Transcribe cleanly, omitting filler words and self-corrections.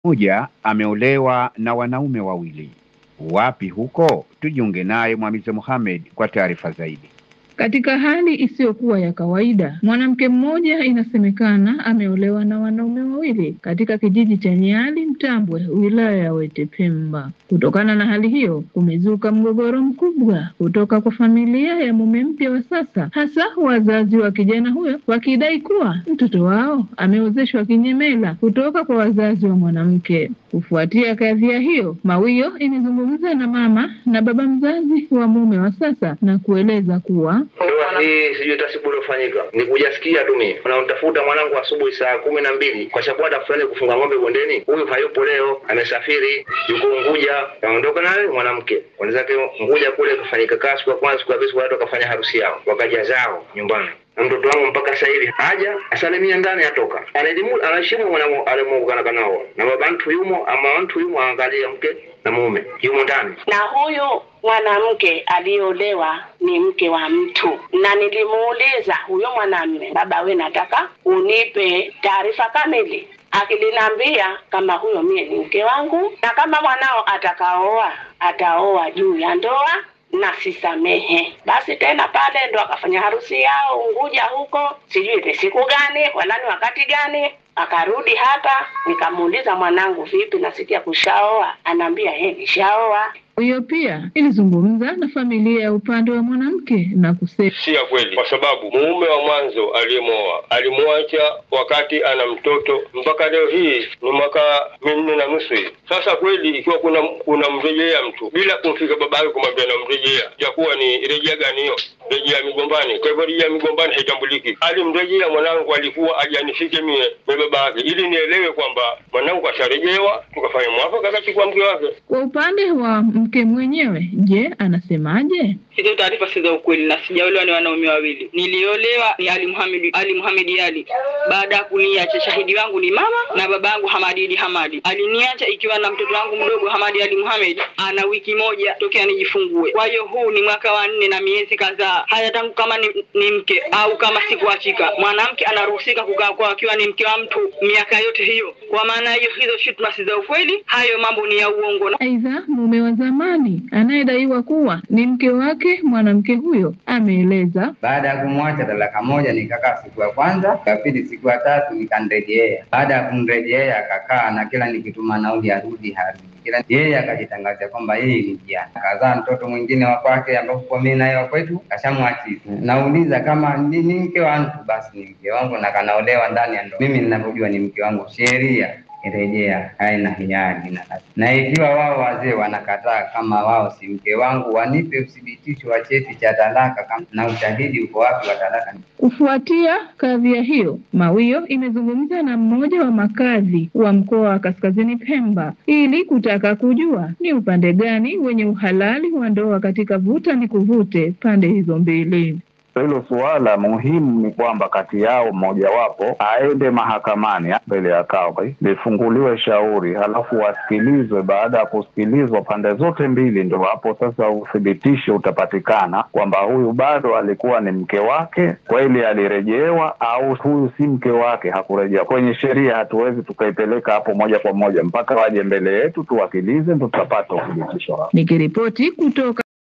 Mmoja ameolewa na wanaume wawili. Wapi huko? Tujiunge naye Mwamize Mohamed kwa taarifa zaidi. Katika hali isiyokuwa ya kawaida, mwanamke mmoja inasemekana ameolewa na wanaume wawili katika kijiji cha Nyali Mtambwe, wilaya ya Wete Pemba. Kutokana na hali hiyo, kumezuka mgogoro mkubwa kutoka kwa familia ya mume mpya wa sasa, hasa wazazi wa kijana huyo wakidai kuwa mtoto wao ameozeshwa kinyemela kutoka kwa wazazi wa mwanamke. Kufuatia kadhia hiyo, Mawio imezungumza na mama na baba mzazi wa mume wa sasa na kueleza kuwa ndoa hii sijui tasibu iliyofanyika ni kujasikia tu. Mimi unamtafuta mwanangu asubuhi saa 12 kwa sababu fulani kufunga ng'ombe bondeni, huyu hayupo leo, amesafiri, yuko Unguja, kaondoka naye mwanamke wanawake Unguja kule, kufanyika kazi kwa kwanza, kwa pesa watu wakafanya harusi yao, wakaja zao nyumbani. Mtoto wangu mpaka sasa hivi haja asalimia ndani, atoka anaheshimu mwanangu alimuungana nao, na baba mtu yumo ama mtu yumo, angalia mke na mume yumo ndani. Na huyu mwanamke aliolewa ni mke wa mtu, na nilimuuliza huyo mwanamume, baba, we nataka unipe taarifa kamili. Akiliniambia kama huyo mie ni mke wangu, na kama mwanao atakaoa ataoa juu ya ndoa na sisamehe. Basi tena pale ndo akafanya harusi yao Unguja huko, sijui ile siku gani wala ni wakati gani. Akarudi hapa, nikamuuliza mwanangu, vipi, nasikia kushaoa? Anaambia nishaoa. Huyo pia ilizungumza na familia ya upande wa mwanamke na kusema si ya kweli, kwa sababu mume wa mwanzo aliyemoa alimwacha wakati ana mtoto, mpaka leo hii ni mwaka 4.5. Sasa kweli ikiwa kuna mrejea mtu bila kumfika babake kumwambia na mrejea, jakuwa ni rejea gani hiyo? Rejea migombani. Kwa hivyo rejea migombani haitambuliki. Alimrejea mwanangu alikuwa ajanifike mie na babake ili nielewe kwamba mwanangu kasharejewa, tukafanya mwafaka katika mke wake. Kwa upande wa mke mwenyewe, je, anasemaje? Hizo taarifa si za ukweli na sijaolewa ni wanaume wawili. Niliolewa ni Ali Muhammad Ali. Baada ya kuniacha, shahidi wangu ni mama na babangu Hamadi Hamadi. Aliniacha ikiwa na mtoto wangu mdogo Hamadi Ali Muhammad ana wiki moja tokea nijifungue. Kwa hiyo huu ni mwaka wa 4 na miezi kadhaa. Haya, tangu kama ni mke au kama sikuachika, mwanamke anaruhusika kukaa kwa akiwa ni mke wa mtu miaka yote hiyo. Kwa maana hiyo hizo shutuma si za ukweli, hayo mambo ni ya uongo. Aidha, mume wa zamani anayedaiwa kuwa ni mke wake mwanamke huyo ameeleza, baada ya kumwacha talaka moja nikakaa siku ya kwanza, ya pili, siku ya tatu nikanirejea. Baada ya kumrejea akakaa na kila nikituma nauli arudi harudi. Kila yeye akajitangaza kwamba yeye ni mjane, akazaa mtoto mwingine wa kwake ambapo kwa mimi naye wa kwetu kashamwachia. Nauliza kama ni mke wa mtu, basi ni mke wangu na kanaolewa ndani ya ndoa. Mimi ninapojua ni mke wangu, sheria irejea haina hiari na ikiwa wao wazee wanakataa kama wao si mke wangu, wanipe uthibitisho wa cheti cha talaka na ushahidi uko wapi wa talaka. Kufuatia kadhia hiyo, Mawio imezungumza na mmoja wa makadhi wa mkoa wa Kaskazini Pemba ili kutaka kujua ni upande gani wenye uhalali wa ndoa katika vuta ni kuvute pande hizo mbili. Hilo suala muhimu ni kwamba kati yao mmojawapo aende mahakamani mbele ya kazi, lifunguliwe shauri, halafu wasikilizwe. Baada ya kusikilizwa pande zote mbili, ndio hapo sasa uthibitisho utapatikana kwamba huyu bado alikuwa ni mke wake, kweli alirejewa, au huyu si mke wake, hakurejea. Kwenye sheria hatuwezi tukaipeleka hapo moja kwa moja, mpaka waje mbele yetu tuwakilize, ndio tutapata uthibitisho. Nikiripoti kutoka